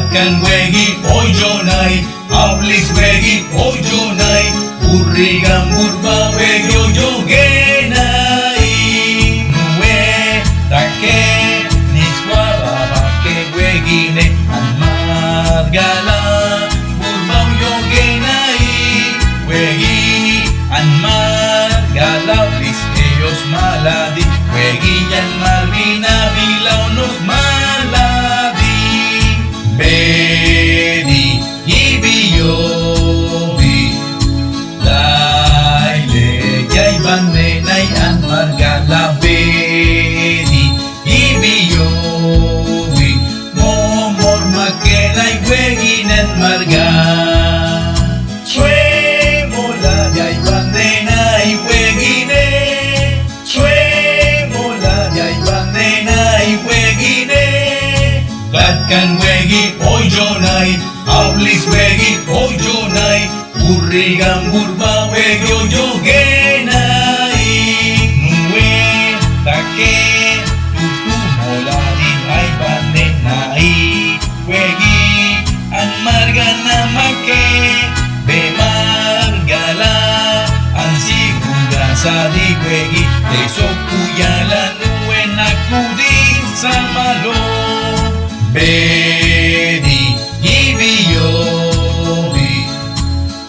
Gatkan wegi ojonai, ablis wegi ojonai, urrigan burba wegi ojogenai. Nue take niswa baba ke wegine anmargala burba ojogenai. Wegi anmargala blis ellos maladi, wegi yan marvina bilaw nos maladi. Bedi ibiyobi laile jay banenay an margala. Bedi ibiyobi momor makenay weginan marga. Swe mola jay banenay wegine, swe mola jay banenay wegine. Gatkan wegi ojonai, ablis wegi ojonai, urrigan burba wegi ojogenai. Nue take tutu moladi ay banenai, wegi an margana make be margala an sigura sadi wegi te sokuyala nue nakudin sa malo. Bedi ibiyobi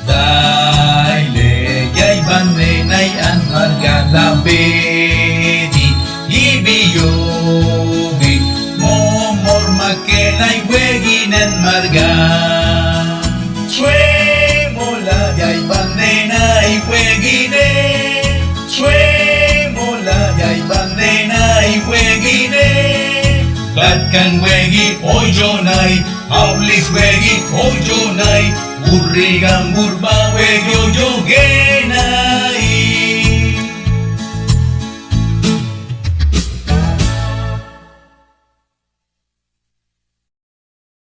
daile jay banenay an margala. Bedi ibiyobi momor makenay weginan marga. Swe mola jay banenay wegine, swe mola jay banenay wegine. Gatkan wegi ojonai, ablis wegi ojonai, urrigan burba wegi ojogenai.